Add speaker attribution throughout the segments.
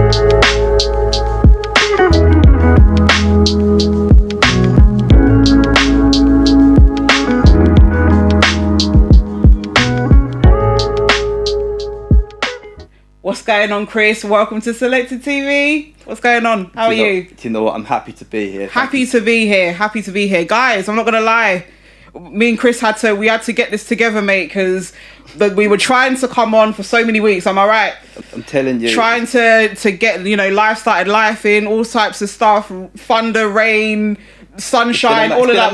Speaker 1: What's going on, Kris? Welcome to SOLEKTED TV. What's going on? How are you?
Speaker 2: Do you know what? I'm happy to be here.
Speaker 1: Happy to be here. Guys, I'm not going to lie. Me and Kris had to get this together, mate, because we were trying to come on for so many weeks. Am I right?
Speaker 2: I'm telling you.
Speaker 1: Trying to get, life started life in, all types of stuff, thunder, rain, sunshine, all of that.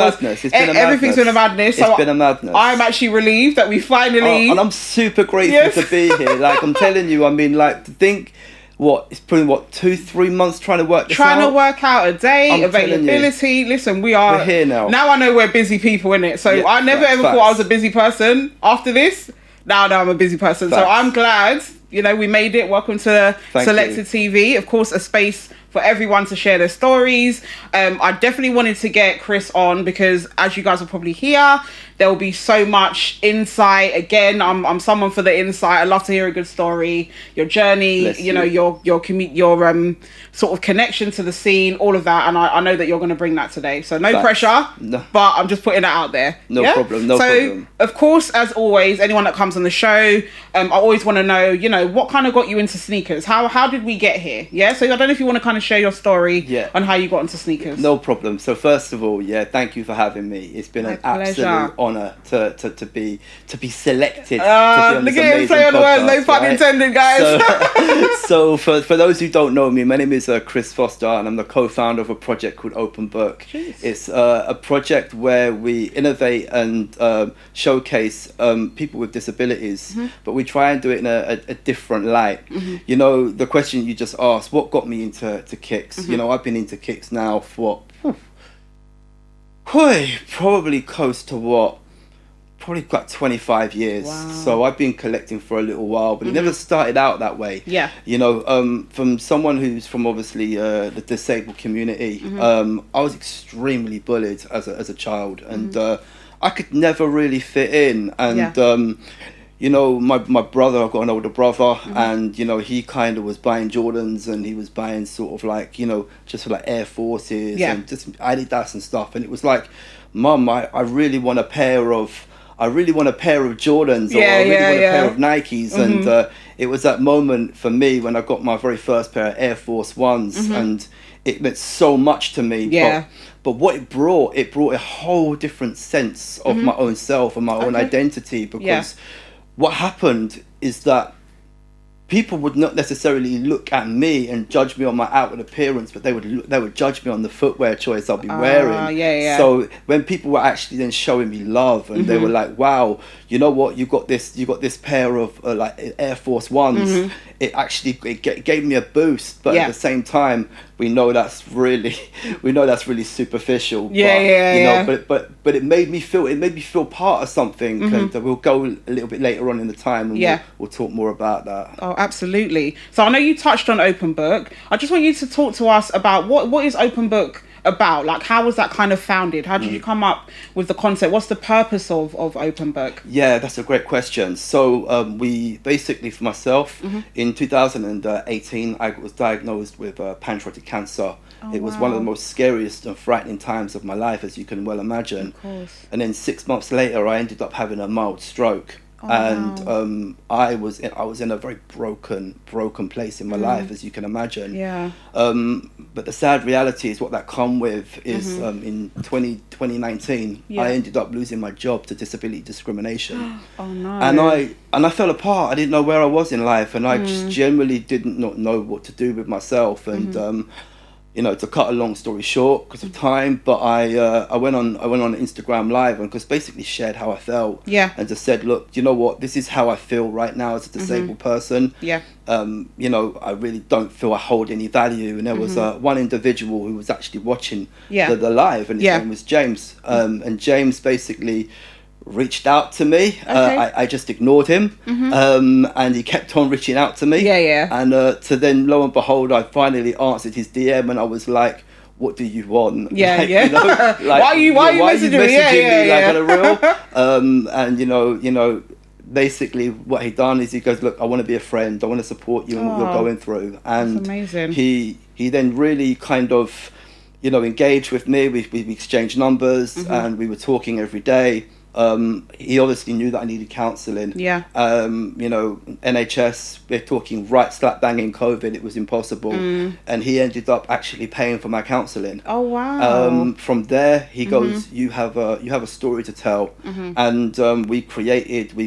Speaker 1: Everything's been a madness.
Speaker 2: It's been a madness.
Speaker 1: I'm actually relieved that we finally...
Speaker 2: and I'm super grateful to be here. Like, I'm telling you, I mean, like, to think... it's probably 2-3 months trying to work this out.
Speaker 1: Trying to work out a day, availability. Listen, we're
Speaker 2: here now.
Speaker 1: Now I know we're busy people, innit? So I never ever thought I was a busy person. After this, now I'm a busy person. So I'm glad, we made it. Welcome to SOLEKTED TV. Of course, a space for everyone to share their stories. I definitely wanted to get Kris on because, as you guys will probably hear, there will be so much insight. Again, I'm someone for the insight. I love to hear a good story, your journey, your sort of connection to the scene, all of that. And I know that you're going to bring that today. So no pressure, but I'm just putting it out there.
Speaker 2: No problem.
Speaker 1: So, of course, as always, anyone that comes on the show, I always want to know, what kind of got you into sneakers? How did we get here? Yeah. So I don't know if you want to kind of share your story on how you got into sneakers.
Speaker 2: No problem. So first of all, thank you for having me. It's been an absolute honour to be selected.
Speaker 1: Look at him play on the words, no pun intended, guys.
Speaker 2: So for those who don't know me, my name is Kris Foster, and I'm the co-founder of a project called Open Book.
Speaker 1: Jeez.
Speaker 2: It's a project where we innovate and showcase people with disabilities, but we try and do it in a different light. The question you just asked, what got me into kicks? I've been into kicks now for probably close to probably like 25 years.
Speaker 1: Wow.
Speaker 2: So I've been collecting for a little while, but it never started out that way.
Speaker 1: Yeah.
Speaker 2: From someone who's from obviously the disabled community, I was extremely bullied as a child, and I could never really fit in. And my brother, I've got an older brother, and he kind of was buying Jordans, and he was buying sort of like just for like Air Forces and just Adidas and stuff, and it was like, Mum, I really want a pair of Jordans, or I really want a pair of Nikes. And it was that moment for me when I got my very first pair of Air Force 1's, and it meant so much to me. But what it brought a whole different sense of my own self and my own identity, because what happened is that people would not necessarily look at me and judge me on my outward appearance, but they would judge me on the footwear choice I'll be wearing. So when people were actually then showing me love, and they were like, "Wow, you know what? You got this pair of like Air Force 1's." It gave me a boost, but at the same time, we know that's really superficial. But it made me feel part of something, and we'll go a little bit later on in the time, and we'll talk more about that.
Speaker 1: Oh, absolutely. So I know you touched on Open Book. I just want you to talk to us about what is Open Book about? Like, how was that kind of founded? How did you come up with the concept? What's the purpose of Open Book?
Speaker 2: Yeah, that's a great question. So we basically, for myself, in 2018, I was diagnosed with pancreatic cancer. It was one of the most scariest and frightening times of my life, as you can well imagine.
Speaker 1: Of course.
Speaker 2: And then 6 months later, I ended up having a mild stroke. I was in a very broken place in my life, as you can imagine. But the sad reality is what that come with is in 2019 I ended up losing my job to disability discrimination.
Speaker 1: Oh no.
Speaker 2: And I fell apart. I didn't know where I was in life, and I just generally did not know what to do with myself. And to cut a long story short, because of time, but I went on Instagram Live and just basically shared how I felt, and just said, look, you know what, this is how I feel right now as a disabled person. I really don't feel I hold any value. And there was one individual who was actually watching the live, and his name was James, and James basically reached out to me. I just ignored him, and he kept on reaching out to me. And to then, lo and behold, I finally answered his DM, and I was like, "What do you want? Why are you messaging me? Like on a real?" And basically what he done is he goes, look, I want to be a friend. I want to support you in what you're going through. And
Speaker 1: that's amazing.
Speaker 2: He then really kind of, you know, engaged with me. We exchanged numbers and we were talking every day. He obviously knew that I needed counselling.
Speaker 1: Yeah.
Speaker 2: You know, NHS, we're talking right slap bang in COVID, it was impossible. And he ended up actually paying for my counselling.
Speaker 1: Oh, wow.
Speaker 2: From there, he goes, you have a story to tell. And we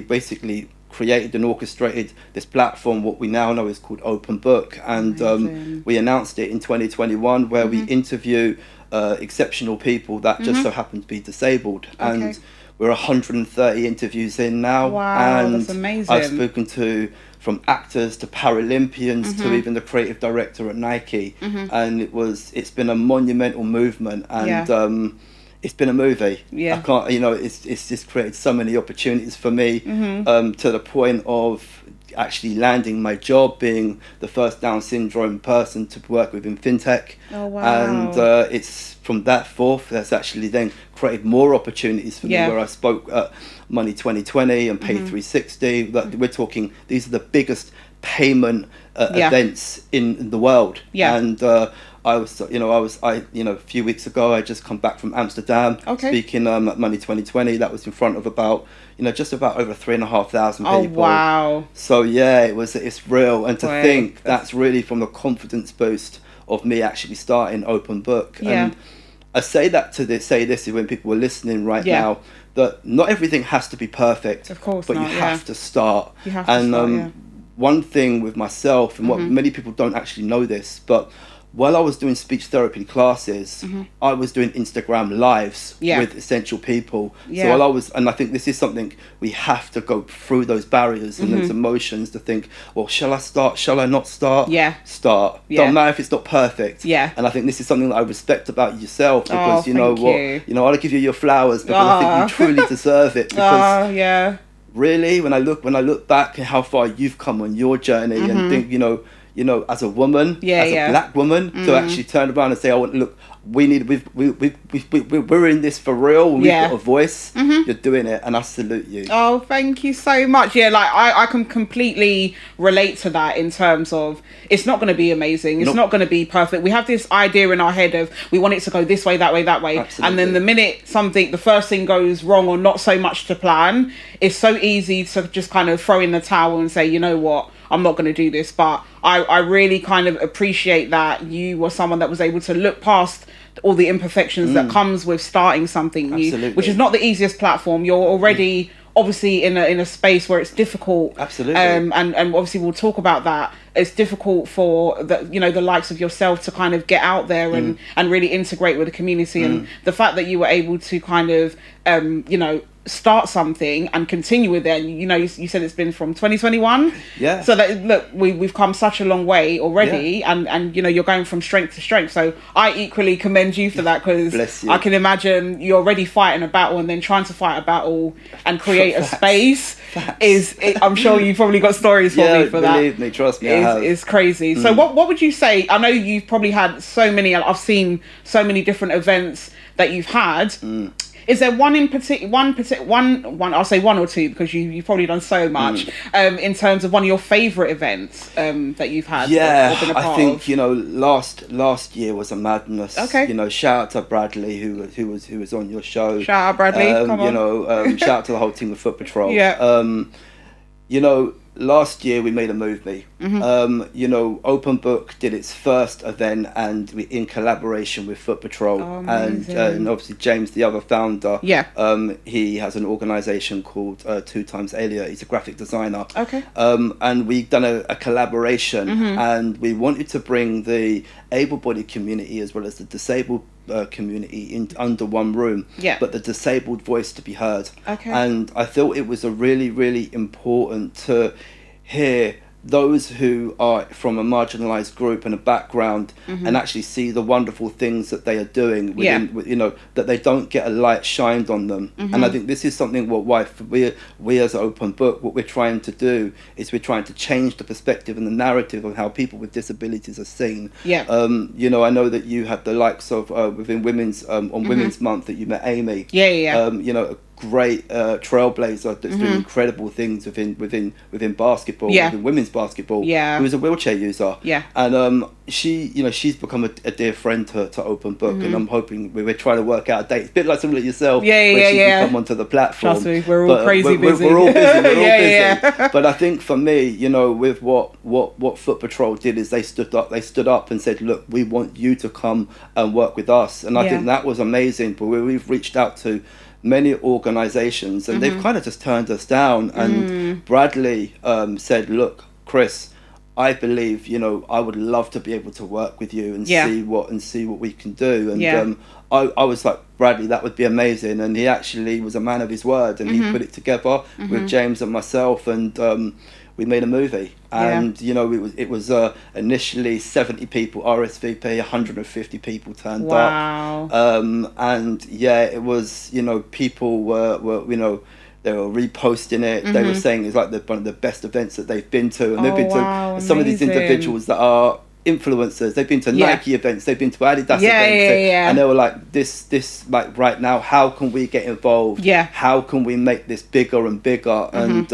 Speaker 2: basically created and orchestrated this platform, what we now know is called Open Book. And we announced it in 2021, where we interview exceptional people that just so happen to be disabled. And we're 130 interviews in now.
Speaker 1: Wow,
Speaker 2: and
Speaker 1: that's amazing.
Speaker 2: I've spoken to from actors to Paralympians to even the creative director at Nike. And it's been a monumental movement, and it's been a movie. I can't, you know, it's just created so many opportunities for me, to the point of actually landing my job, being the first Down syndrome person to work with in fintech.
Speaker 1: Oh, wow.
Speaker 2: And it's from that forth that's actually then created more opportunities for me, where I spoke at Money 2020 and Pay 360. That we're talking, these are the biggest payment events in the world. And a few weeks ago, I just come back from Amsterdam, speaking at Money 2020. That was in front of about, just about over 3,500 people.
Speaker 1: Oh, wow.
Speaker 2: So yeah, it's real. And to think that's really from the confidence boost of me actually starting Open Book. And I say that to say this when people are listening right now, that not everything has to be perfect.
Speaker 1: Of course
Speaker 2: but
Speaker 1: not,
Speaker 2: you have to start.
Speaker 1: You have to start,
Speaker 2: one thing with myself, and what many people don't actually know this, but while I was doing speech therapy classes, I was doing Instagram lives with essential people. So while I think this is something we have to go through, those barriers and those emotions, to think, well, shall I start? Shall I not start? Start. Don't matter if it's not perfect. And I think this is something that I respect about yourself, because you know what, I'll give you your flowers, because I think you truly deserve it. Because really, when I look back at how far you've come on your journey, and think, as a woman, as a black woman, to actually turn around and say, "Oh, look, we're in this for real. We've got a voice. You're doing it, and I salute you."
Speaker 1: Oh, thank you so much. Yeah, like I can completely relate to that, in terms of it's not going to be amazing. It's not going to be perfect. We have this idea in our head of we want it to go this way, that way, that way. And then the minute the first thing goes wrong, or not so much to plan, it's so easy to just kind of throw in the towel and say, you know what, I'm not going to do this. But I really kind of appreciate that you were someone that was able to look past all the imperfections that comes with starting something new, which is not the easiest platform. You're already obviously in a space where it's difficult. And obviously we'll talk about that. It's difficult for the likes of yourself to kind of get out there and really integrate with the community. And the fact that you were able to kind of start something and continue with it. You said it's been from 2021. So that, look, we've come such a long way already, and you're going from strength to strength. So I equally commend you for that, because I can imagine you're already fighting a battle, and then trying to fight a battle and create a space I'm sure you've probably got stories for me for that.
Speaker 2: Believe me, trust me,
Speaker 1: it's crazy. So what would you say? I know you've probably had so many. I've seen so many different events that you've had. Is there one in particular, one? I'll say one or two, because you've probably done so much. In terms of one of your favourite events that you've had.
Speaker 2: Yeah, I think last year was a madness. Shout out to Bradley who was on your show.
Speaker 1: Shout out Bradley. Come on.
Speaker 2: Shout out to the whole team of Foot Patrol. Last year we made a movie. Open Book did its first event, and we in collaboration with Foot Patrol, and obviously James, the other founder. He has an organisation called 2x Elia. He's a graphic designer. And we've done a collaboration, and we wanted to bring the able-bodied community as well as the disabled community under one room, but the disabled voice to be heard. And I thought it was a really, really important to hear those who are from a marginalised group and a background, and actually see the wonderful things that they are doing within, that they don't get a light shined on them. And I think this is something we as Open Book, what we're trying to do is we're trying to change the perspective and the narrative of how people with disabilities are seen. I know that you had the likes of within Women's on Women's Month that you met Amy. great trailblazer that's doing incredible things within basketball, within women's basketball.
Speaker 1: Yeah,
Speaker 2: who is a wheelchair user.
Speaker 1: Yeah,
Speaker 2: and she's become a dear friend to Open Book, and I'm hoping we're trying to work out a date. It's a bit like somebody like yourself. When she can come onto the platform.
Speaker 1: Trust me, we're all crazy busy.
Speaker 2: We're all busy. Busy. But I think for me, with what Foot Patrol did is they stood up and said, look, we want you to come and work with us, and I think that was amazing. But we've reached out to many organizations and they've kind of just turned us down, and Bradley said, look, Kris, I believe I would love to be able to work with you and see what we can do. And I was like, Bradley, that would be amazing. And he actually was a man of his word, and he put it together with James and myself, and we made a movie. And it was initially 70 people RSVP, 150 people turned up. And it was, people were they were reposting it. They were saying it's like one of the best events that they've been to, and they've been to some of these individuals that are influencers. They've been to Nike events, they've been to Adidas events, and they were like, this like right now, how can we get involved? How can we make this bigger and bigger? And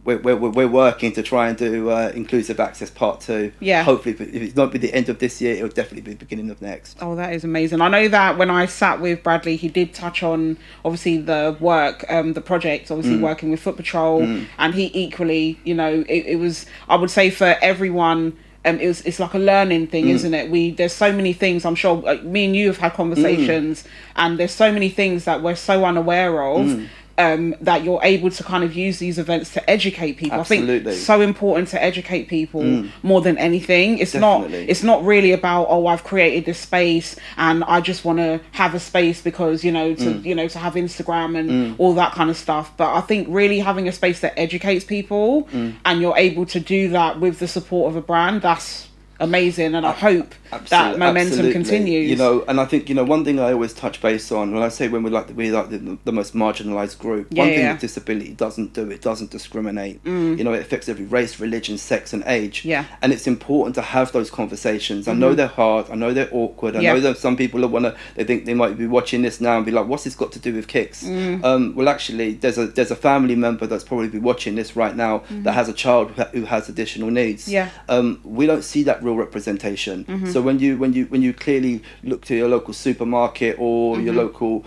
Speaker 2: we're working to try and do Inclusive Access Part 2. Hopefully, if it's not be the end of this year, it'll definitely be the beginning of next.
Speaker 1: Oh, that is amazing. I know that when I sat with Bradley, he did touch on, obviously, the work, the project, obviously working with Foot Patrol, and he equally, it was, I would say for everyone, it's like a learning thing, isn't it? There's so many things, I'm sure, me and you have had conversations, and there's so many things that we're so unaware of. That you're able to kind of use these events to educate people.
Speaker 2: Absolutely.
Speaker 1: I think it's so important to educate people more than anything. It's not really about, I've created this space and I just want to have a space because to have Instagram and all that kind of stuff. But I think really having a space that educates people and you're able to do that with the support of a brand, that's amazing, and I hope that momentum continues.
Speaker 2: And I think one thing I always touch base on when I say when we're like the most marginalised group. One thing that disability doesn't do, it doesn't discriminate. It affects every race, religion, sex, and age. And it's important to have those conversations. I know they're hard. I know they're awkward. I know that some people they think they might be watching this now and be like, "What's this got to do with kicks?" Well, actually, there's a family member that's probably be watching this right now that has a child who has additional needs. We don't see that real representation. So when you clearly look to your local supermarket or your local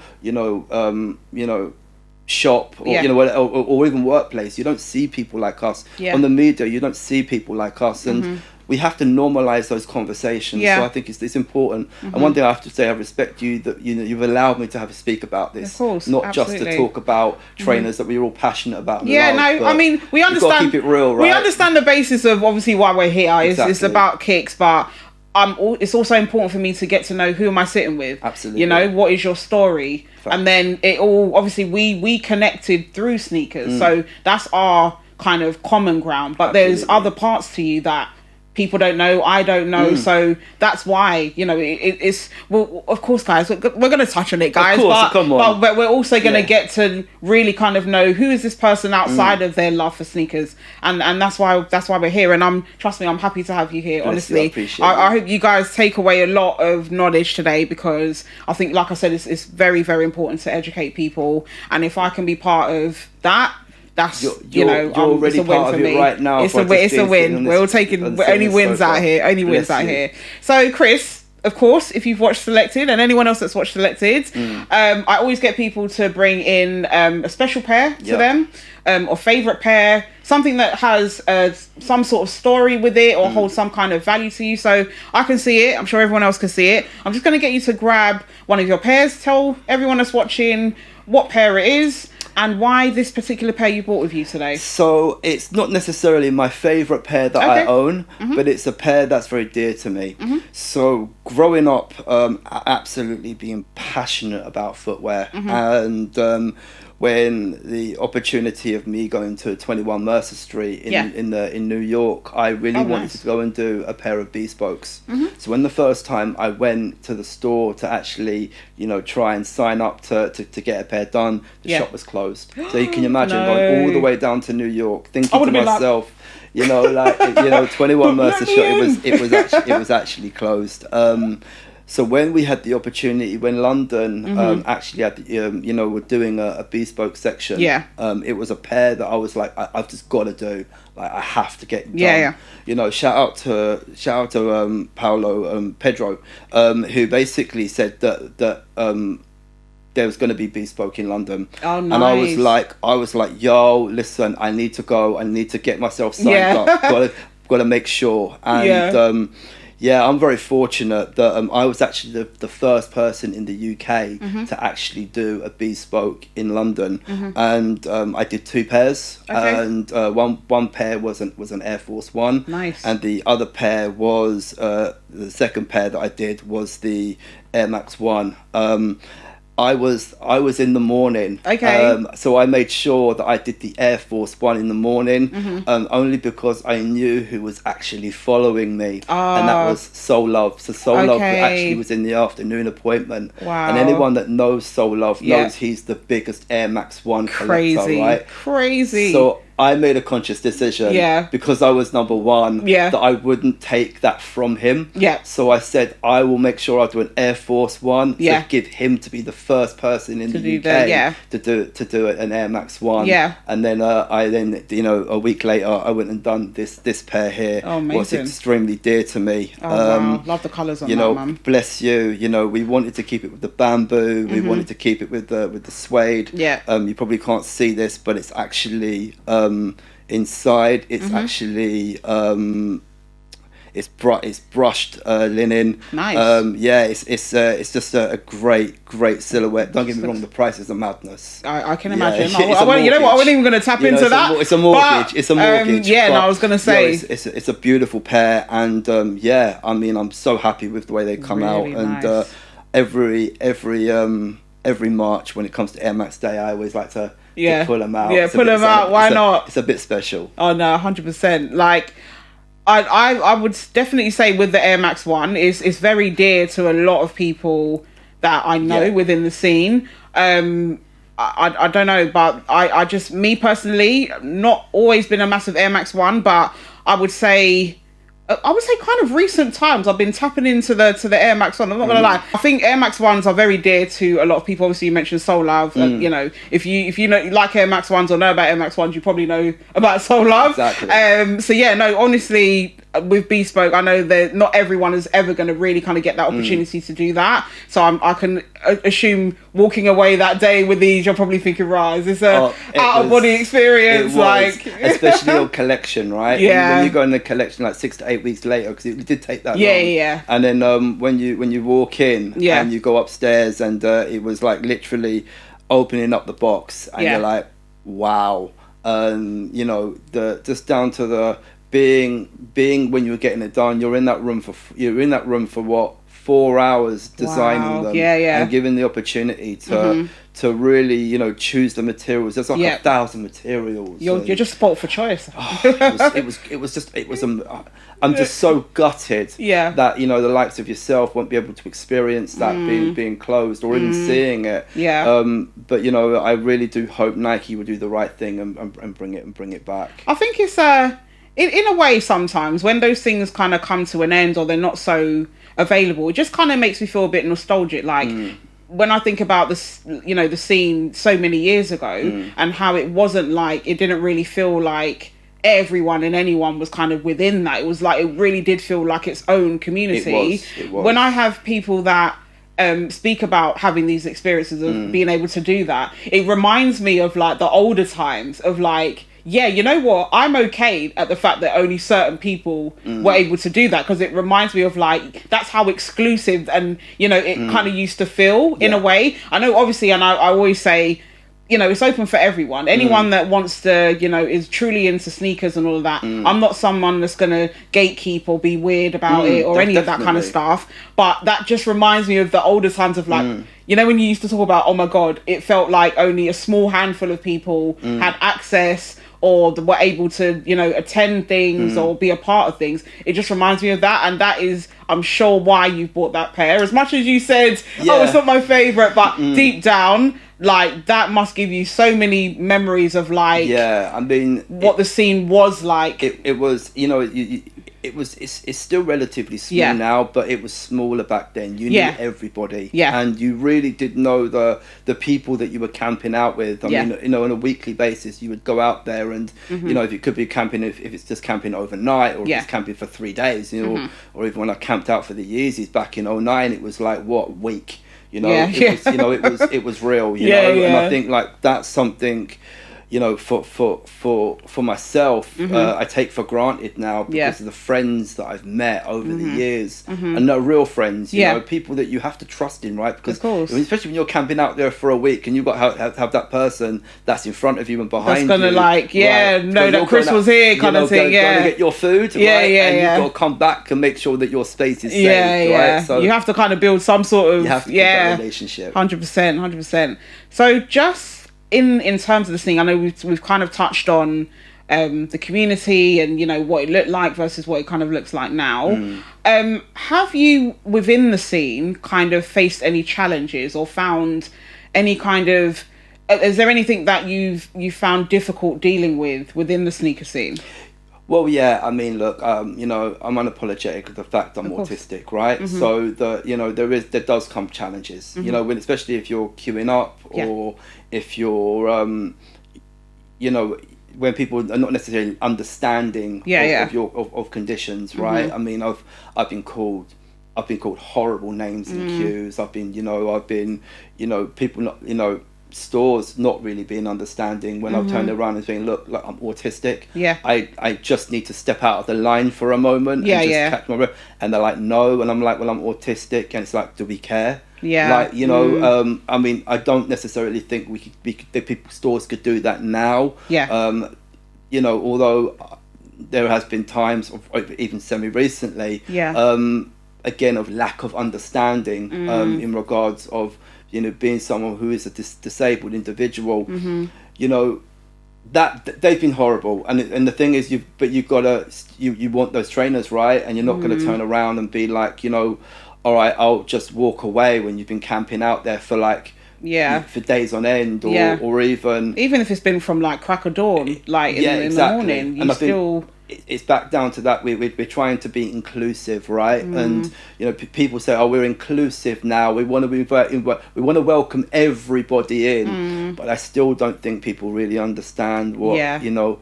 Speaker 2: shop or or even workplace, you don't see people like us. On the media, you don't see people like us, and we have to normalize those conversations. So I think it's important. And one thing I have to say, I respect you that you've allowed me to have a speak about this.
Speaker 1: Of course,
Speaker 2: not
Speaker 1: absolutely.
Speaker 2: just to talk about trainers that we're all passionate about.
Speaker 1: I mean, we understand.
Speaker 2: You've got to keep it real, right?
Speaker 1: We understand the basis of obviously why we're here. It's about kicks, but it's also important for me to get to know who am I sitting with.
Speaker 2: Absolutely.
Speaker 1: What is your story? Facts. And then it all, obviously we connected through sneakers, so that's our kind of common ground. But there's other parts to you that people don't know, I don't know, so that's why it's well, of course, guys, we're going to touch on it, guys, but we're also going to get to really kind of know who is this person outside of their love for sneakers, and that's why we're here. And trust me, I'm happy to have you here. Honestly, I hope you guys take away a lot of knowledge today, because I think, like I said, it's very, very important to educate people, and if I can be part of that, that's
Speaker 2: you're already
Speaker 1: it's a win
Speaker 2: part
Speaker 1: for
Speaker 2: of
Speaker 1: me.
Speaker 2: it right now.
Speaker 1: It's a win. We're all taking only wins out here. Only wins out here. So Kris, of course, if you've watched Selected, and anyone else that's watched Selected, I always get people to bring in a special pair to them, or favourite pair, something that has some sort of story with it or holds some kind of value to you. So I can see it. I'm sure everyone else can see it. I'm just going to get you to grab one of your pairs. Tell everyone that's watching what pair it is and why this particular pair you brought with you today.
Speaker 2: So it's not necessarily my favourite pair that I own, but it's a pair that's very dear to me. So growing up, absolutely being passionate about footwear, and when the opportunity of me going to 21 Mercer Street in New York, I really wanted to go and do a pair of Bespokes. So when the first time I went to the store to actually, try and sign up to get a pair done, the shop was closed. So you can imagine going all the way down to New York, thinking to myself, 21 Mercer Street, it was actually closed. So when we had the opportunity, when London actually had, were doing a bespoke section, it was a pair that I was like, I've just got to do. Like, I have to get done. Shout out to Paolo Pedro, who basically said that there was going to be bespoke in London.
Speaker 1: Oh, nice.
Speaker 2: And I was like, yo, listen, I need to go. I need to get myself signed up. Got to make sure. And I'm very fortunate that I was actually the first person in the UK to actually do a bespoke in London. And I did 2 pairs. And one pair was an Air Force One.
Speaker 1: Nice.
Speaker 2: And the other pair was, the second pair that I did was the Air Max 1. I was in the morning. So I made sure that I did the Air Force One in the morning, only because I knew who was actually following me, and that was Soul Love. So Soul Love actually was in the afternoon appointment.
Speaker 1: Wow.
Speaker 2: And anyone that knows Soul Love knows he's the biggest Air Max 1 collector, right?
Speaker 1: Crazy.
Speaker 2: So I made a conscious decision because I was number one that I wouldn't take that from him. So I said I will make sure I do an Air Force One to give him to be the first person in the UK to do an Air Max 1. And then a week later I went and done this pair here. Was extremely dear to me.
Speaker 1: Wow. Love the colours on that, man.
Speaker 2: Bless you. We wanted to keep it with the bamboo. We wanted to keep it with the suede. You probably can't see this, but it's actually inside it's actually it's brushed linen.
Speaker 1: Nice.
Speaker 2: It's just a great silhouette. Don't get me wrong, the prices are madness.
Speaker 1: I can imagine. I wasn't even going to tap into that.
Speaker 2: It's a mortgage. It's a mortgage.
Speaker 1: I was going to say
Speaker 2: it's a beautiful pair, and I mean, I'm so happy with the way they come out. And every March when it comes to Air Max Day, I always like to pull them out.
Speaker 1: Pull them out. Why not?
Speaker 2: It's a bit special.
Speaker 1: Oh no, 100%. Like, I would definitely say with the Air Max 1, it's very dear to a lot of people that I know within the scene. I don't know, but I just, me personally, not always been a massive Air Max 1, but I would say kind of recent times I've been tapping into the Air Max 1. I'm not gonna lie. I think Air Max 1s are very dear to a lot of people. Obviously, you mentioned Soul Love. If you know, like Air Max 1s or know about Air Max 1s, you probably know about Soul Love.
Speaker 2: Exactly.
Speaker 1: Honestly, with Bespoke, I know that not everyone is ever going to really kind of get that opportunity to do that. So I can assume walking away that day with these, you're probably thinking, right, is this out of body experience?
Speaker 2: Especially on collection, right? When you go in the collection like 6 to 8 weeks later, because it did take that long. And then when you walk in and you go upstairs, and it was like literally opening up the box, and you're like, wow. Just down to the being when you were getting it done, you're in that room for what, 4 hours designing them and given the opportunity to really choose the materials. There's like 1,000 materials.
Speaker 1: You're just spoilt for choice.
Speaker 2: I'm just so gutted that the likes of yourself won't be able to experience that being closed or even seeing it. But I really do hope Nike will do the right thing and bring it back.
Speaker 1: I think it's in a way, sometimes when those things kind of come to an end or they're not so available, it just kind of makes me feel a bit nostalgic. Like when I think about this, the scene so many years ago and how it wasn't like, it didn't really feel like everyone and anyone was kind of within that. It was like, it really did feel like its own community.
Speaker 2: It was.
Speaker 1: When I have people that speak about having these experiences of being able to do that, it reminds me of like the older times of like, yeah, you know what? I'm okay at the fact that only certain people were able to do that, because it reminds me of like, that's how exclusive and, it kind of used to feel in a way. I know, obviously, and I always say, it's open for everyone. Anyone that wants to, is truly into sneakers and all of that. I'm not someone that's going to gatekeep or be weird about it or any of that kind of stuff. But that just reminds me of the older times of like, when you used to talk about, oh my God, it felt like only a small handful of people had access or were able to, attend things or be a part of things. It just reminds me of that. And that is, I'm sure, why you bought that pair. As much as you said, oh, it's not my favourite, but deep down, like, that must give you so many memories of, like,
Speaker 2: I mean,
Speaker 1: what the scene was like.
Speaker 2: It was, it's still relatively small now, but it was smaller back then. You knew everybody, and you really did know the people that you were camping out with. I mean, you know, on a weekly basis, you would go out there, and you know, if it could be camping, if it's just camping overnight, or if it's camping for 3 days, you know, or even when I camped out for the Yeezys back in 2009, it was like what week, you know, it was, you know, it was real, you know, and I think like that's something, you know, for myself, I take for granted now because of the friends that I've met over the years, and they're real friends, you know, people that you have to trust in, right? Because especially when you're camping out there for a week and you've got to have that person that's in front of you and behind you. That's gonna
Speaker 1: know that Kris was here, kind of thing.
Speaker 2: Going to get your food, and you've got to come back and make sure that your space is safe, right? So
Speaker 1: you have to kind of build some sort of
Speaker 2: that relationship.
Speaker 1: 100%. So just in terms of this thing, I know we've kind of touched on the community and, you know, what it looked like versus what it kind of looks like now. Have you within the scene kind of faced any challenges or found any kind of is there anything that you've found difficult dealing with within the sneaker scene?
Speaker 2: Well, yeah, I mean, look, you know, I'm unapologetic of the fact I'm autistic, right? So you know, there does come challenges, you know, when, especially if you're queuing up or if you're, you know, when people are not necessarily understanding of conditions, right? I mean, I've been called horrible names in queues. I've been, people not, you know, stores not really being understanding when I've turned around and saying, look, like, I'm autistic. I just need to step out of the line for a moment and just catch my breath. And they're like, no. And I'm like, well, I'm autistic. And it's like, do we care? Like, you know, I mean, I don't necessarily think stores could do that now. You know, although there has been times, even semi-recently, again, of lack of understanding in regards of, you know, being someone who is a disabled individual, you know, that they've been horrible. And the thing is, you've got to, you want those trainers, right? And you're not going to turn around and be like, you know, all right, I'll just walk away when you've been camping out there for like, for days on end, or even if
Speaker 1: it's been from like crack of dawn, like in the morning, you still.
Speaker 2: It's back down to that we're trying to be inclusive, right? And you know, people say, oh, we're inclusive now, we want to welcome everybody in, but I still don't think people really understand what you know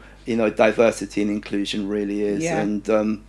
Speaker 2: diversity and inclusion really is. And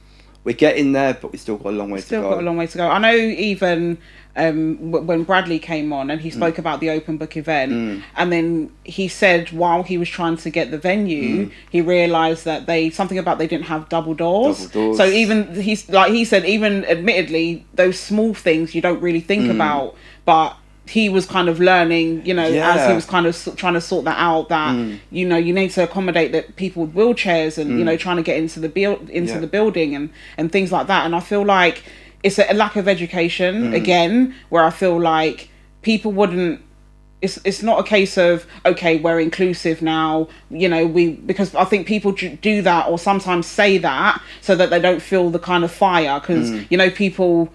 Speaker 2: we're getting there, but we still got a long way to go.
Speaker 1: I know even when Bradley came on and he spoke about the open book event, and then he said while he was trying to get the venue, he realised that they didn't have double doors. So even he said, even admittedly, those small things you don't really think about, but he was kind of learning, you know, as he was kind of trying to sort that out, that you know, you need to accommodate that people with wheelchairs and you know, trying to get into the the building and things like that. And I feel like it's a lack of education again, where I feel like people wouldn't. It's not a case of, okay, we're inclusive now, you know, because I think people do that or sometimes say that so that they don't feel the kind of fire, because you know, people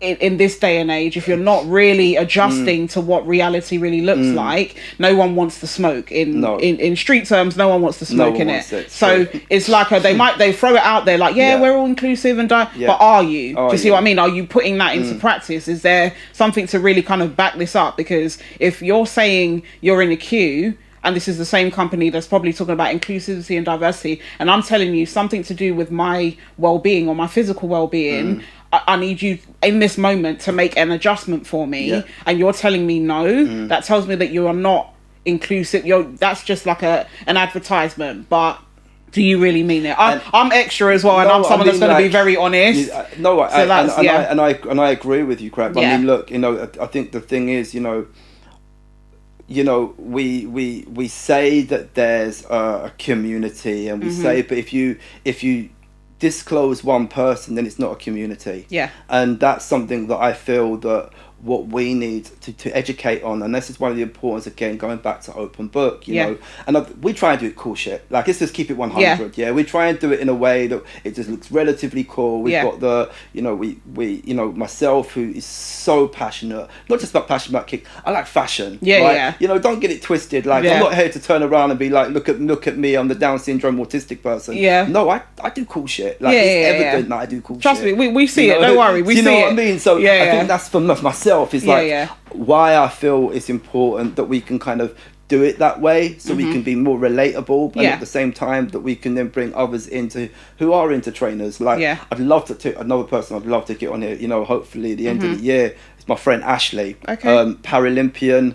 Speaker 1: in this day and age, if you're not really adjusting to what reality really looks like, no one wants to smoke. In street terms, no one wants to smoke So it's like they throw it out there like, we're all inclusive and but are you? Do you see what I mean? Are you putting that into practice? Is there something to really kind of back this up? Because if you're saying you're in a queue, and this is the same company that's probably talking about inclusivity and diversity, and I'm telling you something to do with my well-being or my physical well-being, I need you in this moment to make an adjustment for me, and you're telling me no. That tells me that you are not inclusive. That's just like an advertisement. But do you really mean it? I'm extra as well, and I'm someone that's going to be very honest.
Speaker 2: I agree with you, Craig. I mean, look, you know, I think the thing is, you know, we say that there's a community, and we say, but if you disclose one person, then it's not a community. And that's something that I feel that what we need to educate on, and this is one of the importance, again, going back to open book, you know, and we try and do it cool shit, like, let's just keep it 100. We try and do it in a way that it just looks relatively cool. We've got the, you know, we you know, myself, who is so passionate, not just passionate about kick, I like fashion, right? You know, don't get it twisted, like, I'm not here to turn around and be like, look at me, I'm the Down syndrome autistic person. No, I do cool shit, like, it's evident that I do cool shit.
Speaker 1: Trust me, we see it, don't worry, we see it.
Speaker 2: You know what I mean? So I think that's for myself, is like why I feel it's important that we can kind of do it that way, so we can be more relatable, and at the same time that we can then bring others into who are into trainers. Like, I'd love to another person I'd love to get on here, you know, hopefully at the end of the year, is my friend Ashley, Paralympian,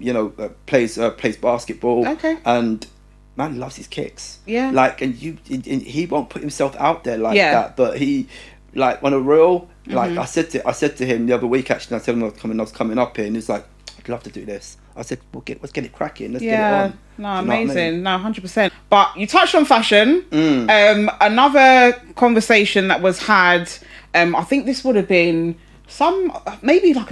Speaker 2: you know, plays basketball, and man loves his kicks, like, and he won't put himself out there like that, but he, like, on a real, like, I said to him the other week, actually, I told him I was coming up here, and he's like, I'd love to do this. I said, let's get it cracking, let's get it on.
Speaker 1: No, amazing. I mean? No, 100%. But you touched on fashion. Another conversation that was had, I think this would have been maybe like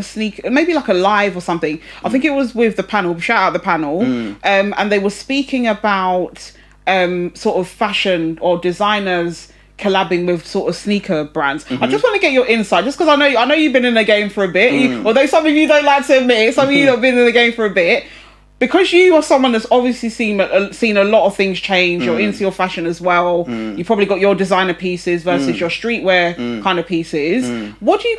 Speaker 1: a live or something. I think it was with the panel, shout out the panel, and they were speaking about sort of fashion or designers collabing with sort of sneaker brands. I just want to get your insight, just because I know you've been in the game for a bit, although some of you don't like to admit, some of you have been in the game for a bit. Because you are someone that's obviously seen a lot of things change, you're into your fashion as well. You probably got your designer pieces versus your streetwear kind of pieces. What's your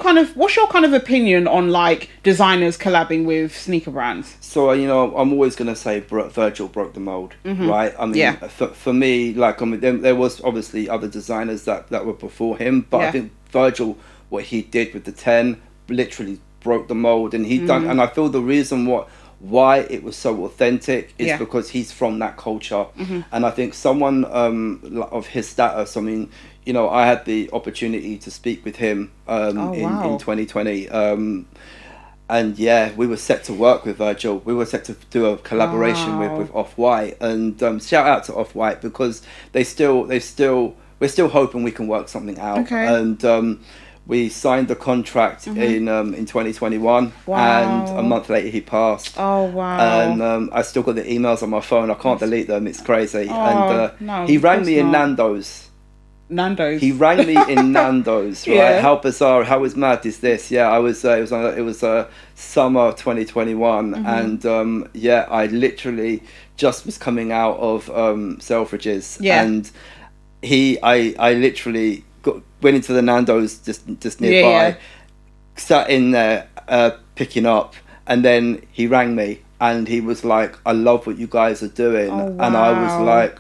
Speaker 1: kind of opinion on, like, designers collabing with sneaker brands?
Speaker 2: So, you know, I'm always going to say Virgil broke the mold, right? I mean, for me, like, I mean, there was obviously other designers that were before him, but I think Virgil, what he did with the 10, literally broke the mold, and he done, and I feel the reason why it was so authentic is because he's from that culture, and I think someone of his status, I mean, you know, I had the opportunity to speak with him in 2020, and we were set to work with Virgil. We were set to do a collaboration with Off-White, and shout out to Off-White, because we're still hoping we can work something out, and we signed the contract in 2021, and a month later he passed. And I still got the emails on my phone. I can't delete them. It's crazy. And he rang me in Nando's. He rang me in Nando's, right? How bizarre, how mad is this? I was it was summer 2021, and I literally just was coming out of Selfridges, and I literally went into the Nando's just nearby, sat in there picking up, and then he rang me and he was like, I love what you guys are doing. And I was like,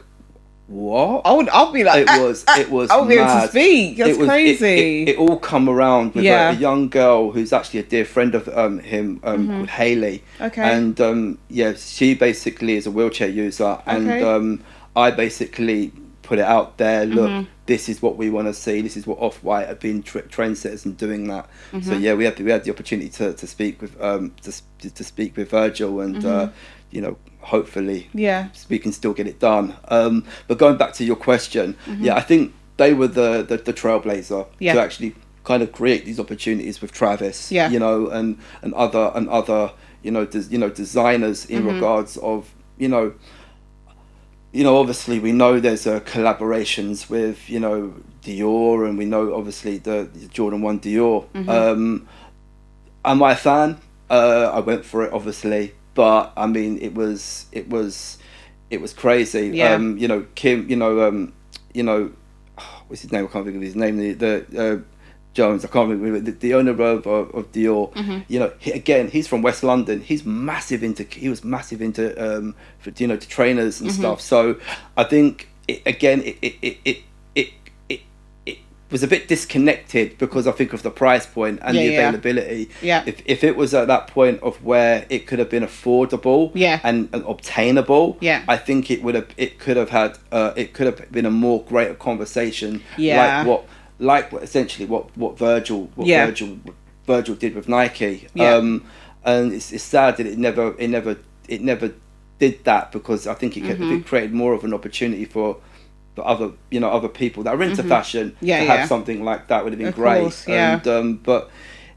Speaker 2: what?
Speaker 1: I'll be like,
Speaker 2: it was
Speaker 1: I'll be able to speak. That's crazy.
Speaker 2: It all come around with a young girl who's actually a dear friend of him, called Hayley. And she basically is a wheelchair user, and I basically put it out there, look, this is what we want to see, this is what Off-White have been trendsetters in doing that. So we had the opportunity to speak with to speak with Virgil, and you know, hopefully we can still get it done. But going back to your question, I think they were the trailblazer to actually kind of create these opportunities with Travis, you know, and other you know designers in regards of, you know, obviously we know there's collaborations with, you know, Dior, and we know obviously the Jordan 1 Dior. Am I a fan? I went for it, obviously, but I mean, it was crazy. You know, Kim, you know, what's his name? I can't think of his name. The Jones, I can't remember, the owner of Dior. You know, he's from West London. He was massive into you know, to trainers and stuff. So I think it was a bit disconnected, because I think of the price point and the availability. If it was at that point of where it could have been affordable and obtainable, I think it could have been a more greater conversation, like essentially what Virgil did with Nike. And it's sad that it never did that, because I think it created more of an opportunity for other people that are into fashion to have something like that. Would have been great. But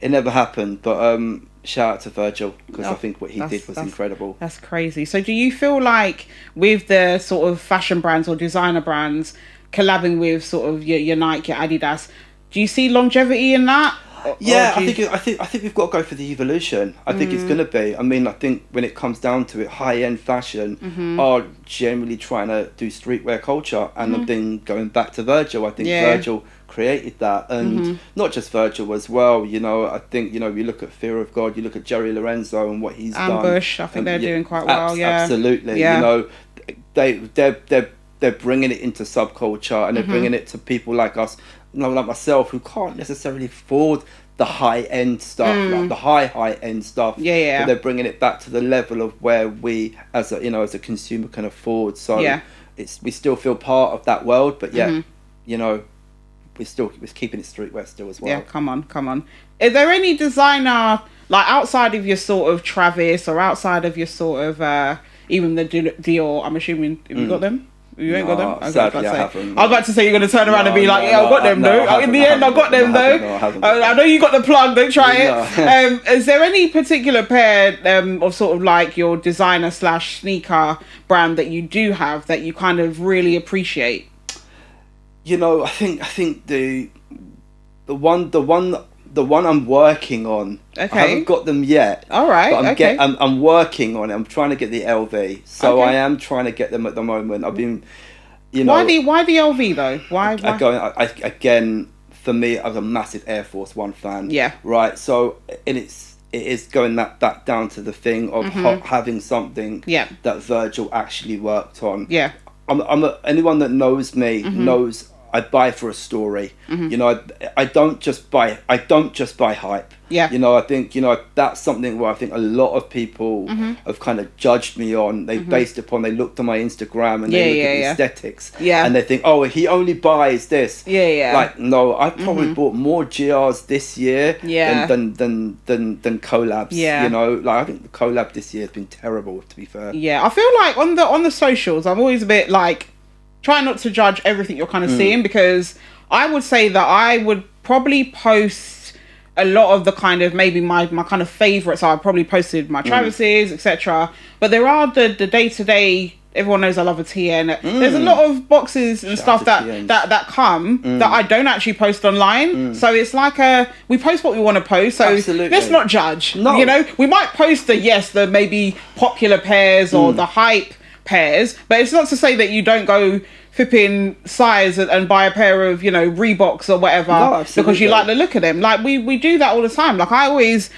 Speaker 2: it never happened. But shout out to Virgil, because I think what he did was incredible.
Speaker 1: That's crazy. So do you feel like with the sort of fashion brands or designer brands collabing with sort of your Nike, your Adidas, do you see longevity in that?
Speaker 2: Yeah, I think we've got to go for the evolution. I think it's going to be. I mean, I think when it comes down to it, high-end fashion are generally trying to do streetwear culture. And then going back to Virgil, I think Virgil created that. And not just Virgil as well. You know, I think, you know, you look at Fear of God, you look at Jerry Lorenzo and what he's done.
Speaker 1: Bush, I think they're doing quite well,
Speaker 2: Absolutely. You know, they're bringing it into subculture, and they're bringing it to people like us, you know, like myself, who can't necessarily afford the high-end stuff, like the high-end stuff. But they're bringing it back to the level of where we, as a consumer, can afford. So we still feel part of that world, but you know, we're keeping it streetwear still as well.
Speaker 1: Yeah, come on. Is there any designer, like outside of your sort of Travis or outside of your sort of even the Dior? I'm assuming you got them. You ain't got them?
Speaker 2: Sadly, I haven't.
Speaker 1: I was about to say you're going to turn around and be like, yeah, I got them though. In the end, I got them though. I know you got the plug, don't try it. Is there any particular pair of sort of like your designer / sneaker brand that you do have that you kind of really appreciate?
Speaker 2: You know, I think the one I'm working on. Okay. I haven't got them yet.
Speaker 1: All right.
Speaker 2: But I'm working on it. I'm trying to get the LV. So I am trying to get them at the moment. I've been, you know.
Speaker 1: Why the LV though? Why?
Speaker 2: Again, for me, I was a massive Air Force One fan.
Speaker 1: Yeah. Right.
Speaker 2: So it is going that down to the thing of having something that Virgil actually worked on.
Speaker 1: Yeah.
Speaker 2: Anyone that knows me knows I buy for a story. You know, I don't just buy hype.
Speaker 1: Yeah.
Speaker 2: You know, I think, you know, that's something where I think a lot of people have kind of judged me on. They based upon, they looked on my Instagram and they look at the aesthetics.
Speaker 1: Yeah.
Speaker 2: And they think, oh, he only buys this.
Speaker 1: Yeah.
Speaker 2: Like, no, I probably bought more GRs this year than collabs.
Speaker 1: Yeah.
Speaker 2: You know, like I think the collab this year has been terrible, to be fair.
Speaker 1: Yeah. I feel like on the socials, I'm always a bit like, try not to judge everything you're kind of seeing, because I would say that I would probably post a lot of the kind of maybe my kind of favorites. I probably posted my Travis's, etc. But there are the day-to-day, everyone knows I love a TN. There's a lot of boxes and stuff that come that I don't actually post online. So it's like we post what we want to post. So let's not judge. No. You know, we might post the maybe popular pairs or the hype pairs, but it's not to say that you don't go flipping size and buy a pair of, you know, Reeboks or whatever because you like the look of them. Like we do that all the time. Like I always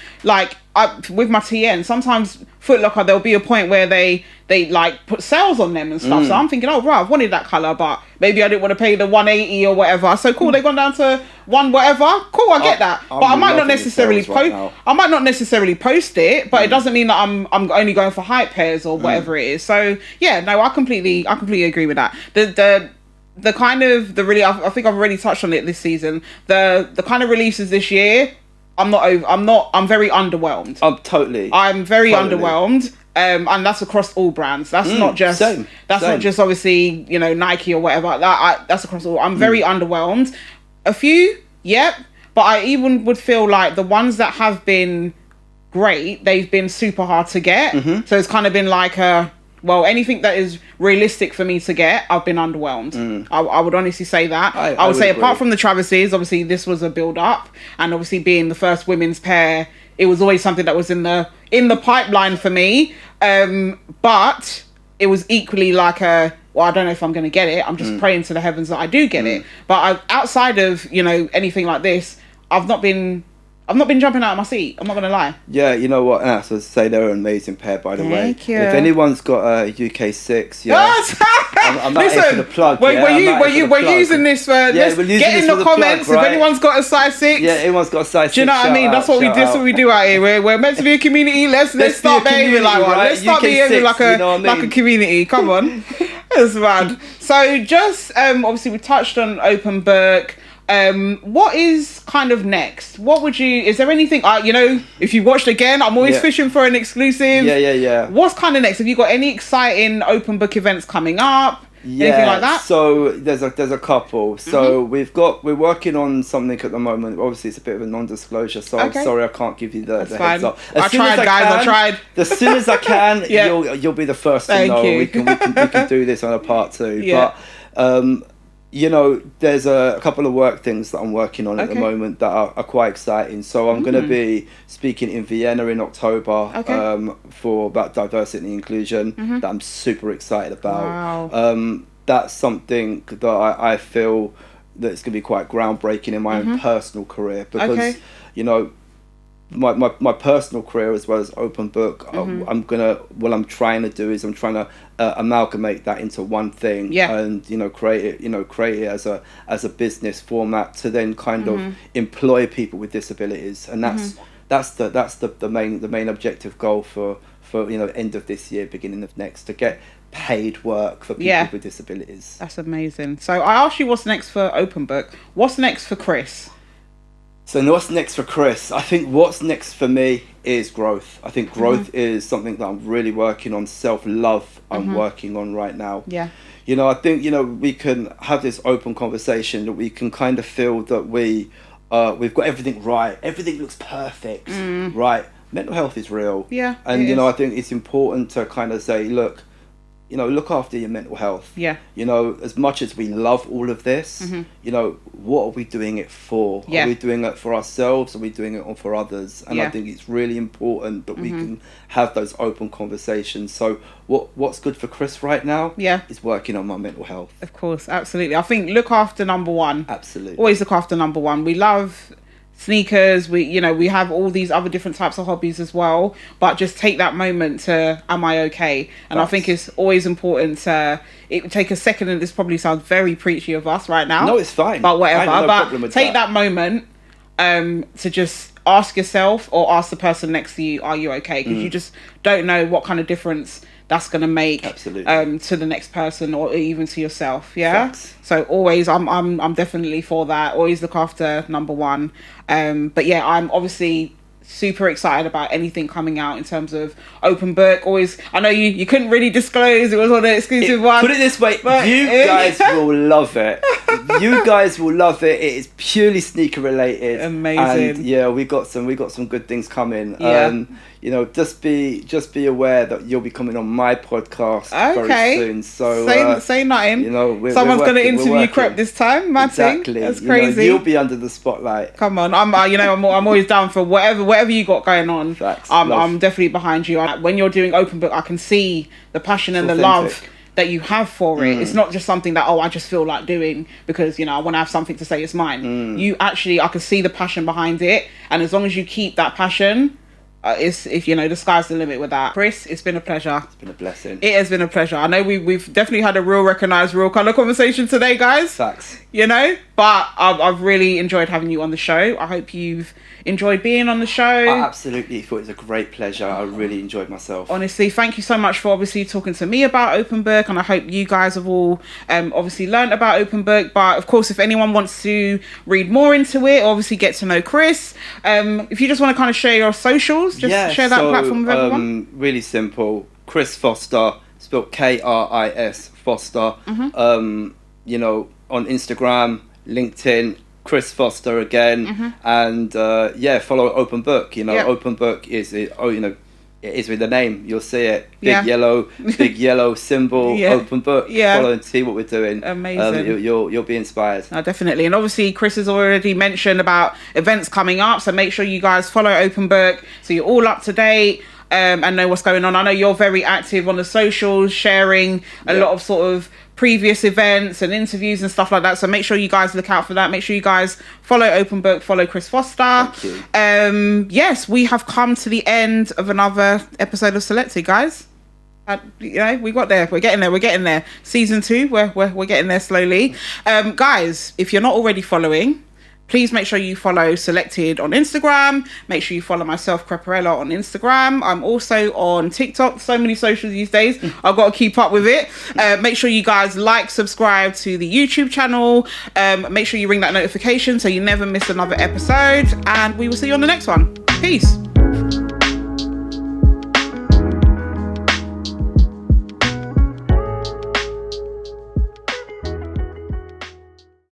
Speaker 1: with my TN, sometimes Foot Locker, there'll be a point where they like put sales on them and stuff. So I'm thinking, oh, right, I've wanted that colour, but maybe I didn't want to pay the 180 or whatever. So cool, they've gone down to one whatever. Cool, I get that. But I might not necessarily post it, but it doesn't mean that I'm only going for hype pairs or whatever it is. So yeah, no, I completely agree with that. The kind of I think I've already touched on it this season. The kind of releases this year, I'm very underwhelmed. I'm very underwhelmed. And that's across all brands. That's not just not just obviously, you know, Nike or whatever. That's across all. I'm very underwhelmed. A few, but I even would feel like the ones that have been great, they've been super hard to get. So it's kind of been like anything that is realistic for me to get, I've been underwhelmed. I would honestly say that. I would say agree. Apart from the Travis's, obviously this was a build up, and obviously being the first women's pair, it was always something that was in the pipeline for me. But it was equally like I don't know if I'm going to get it. I'm just praying to the heavens that I do get it. But outside of, you know, anything like this, I've not been jumping out of my seat. I'm not going to lie.
Speaker 2: Yeah, you know what? I was to say they're an amazing pair, by the way.
Speaker 1: Thank you.
Speaker 2: If anyone's got a UK 6, I'm not here for the plug.
Speaker 1: We're using this for... get in the comments if anyone's got a size 6.
Speaker 2: Yeah, everyone's got a size 6.
Speaker 1: Do you know what I mean? That's what we do out here. We're meant to be a community. Let's start behaving like one. Let's start behaving like a community. Come on. That's mad. So just, obviously we touched on open book. What is kind of next? Is there anything, you know, if you watched again, I'm always fishing for an exclusive.
Speaker 2: Yeah.
Speaker 1: What's kind of next? Have you got any exciting open book events coming up? Anything like that?
Speaker 2: So there's a couple. So we're working on something at the moment. Obviously, it's a bit of a non-disclosure. So I'm sorry I can't give you the heads up.
Speaker 1: I tried.
Speaker 2: As soon as I can, you'll be the first to know. We can do this on a part 2.
Speaker 1: Yeah.
Speaker 2: But you know, there's a couple of work things that I'm working on at the moment that are quite exciting. So I'm going to be speaking in Vienna in October for about diversity and inclusion that I'm super excited about.
Speaker 1: Wow.
Speaker 2: That's something that I feel that it's going to be quite groundbreaking in my own personal career because, you know, my personal career as well as open book, what I'm trying to do is I'm trying to amalgamate that into one thing and create it as a business format to then kind of employ people with disabilities, and that's the main objective goal for end of this year, beginning of next, to get paid work for people with disabilities.
Speaker 1: That's amazing. So I asked you what's next for open book. What's next for Kris?
Speaker 2: So what's next for Kris? I think what's next for me is growth. I think growth is something that I'm really working on. Self-love I'm working on right now. Yeah. You know, I think, we can have this open conversation that we can kind of feel that we've got everything right. Everything looks perfect, right? Mental health is real. Yeah. And, I think it's important to kind of say, look after your mental health. Yeah. As much as we love all of this, what are we doing it for? Yeah. Are we doing it for ourselves? Are we doing it for others? And I think it's really important that we can have those open conversations. So what's good for Kris right now is working on my mental health.
Speaker 1: Of course, absolutely. I think look after number one.
Speaker 2: Absolutely.
Speaker 1: Always look after number one. We love sneakers, we have all these other different types of hobbies as well, but just take that moment to, am I okay? And I think it's always important to, it would take a second, and this probably sounds very preachy of us right now.
Speaker 2: No, it's fine.
Speaker 1: But whatever, but take that moment to just ask yourself or ask the person next to you, are you okay? Because you just don't know what kind of difference that's going to make to the next person or even to yourself. Facts. So always I'm definitely for that. Always look after number one. But yeah, I'm obviously super excited about anything coming out in terms of open book. Always, I know you couldn't really disclose, it was on the exclusive one.
Speaker 2: Put it this way, you guys will love it. You guys will love it. It is purely sneaker related.
Speaker 1: Amazing.
Speaker 2: And yeah, we got some good things coming. Just be aware that you'll be coming on my podcast very soon. So
Speaker 1: say nothing. Someone's going to interview Crep this time. Mad
Speaker 2: exactly.
Speaker 1: Thing. That's crazy.
Speaker 2: You'll be under the spotlight.
Speaker 1: Come on, I'm always down for whatever you got going on. Facts. I'm definitely behind you. When you're doing open book, I can see the passion and the love that you have for it. It's not just something that I just feel like doing because I want to have something to say it's mine. I can see the passion behind it, and as long as you keep that passion, the sky's the limit with that. Kris, it's been a pleasure.
Speaker 2: It's been a blessing.
Speaker 1: It has been a pleasure. I know we've definitely had a real kind of conversation today, guys.
Speaker 2: Facts.
Speaker 1: But I've really enjoyed having you on the show. I hope you've enjoyed being on the show.
Speaker 2: I absolutely thought it was a great pleasure. I really enjoyed myself.
Speaker 1: Honestly, thank you so much for obviously talking to me about open book, and I hope you guys have all obviously learned about open book. But of course, if anyone wants to read more into it, obviously get to know Kris, if you just want to kind of share your socials, share that platform with everyone.
Speaker 2: Really simple. Kris Foster, spelled Kris Foster. On Instagram, LinkedIn, Kris Foster again, and follow Open Book. Open Book is it is with the name. You'll see it, big yellow symbol. Open Book. Follow and see what we're doing.
Speaker 1: Amazing.
Speaker 2: You'll be inspired.
Speaker 1: No, definitely. And obviously Kris has already mentioned about events coming up, so make sure you guys follow Open Book so you're all up to date and know what's going on. I know you're very active on the socials, sharing a lot of sort of previous events and interviews and stuff like that, so make sure you guys look out for that. Make sure you guys follow Open Book, follow Kris Foster.
Speaker 2: Thank you.
Speaker 1: Yes, we have come to the end of another episode of Selected, guys. We got there. We're getting there. Season 2, we're getting there slowly. Guys, if you're not already following, please make sure you follow Selected on Instagram. Make sure you follow myself, Creparella, on Instagram. I'm also on TikTok. So many socials these days. I've got to keep up with it. Make sure you guys subscribe to the YouTube channel. Make sure you ring that notification so you never miss another episode. And we will see you on the next one. Peace.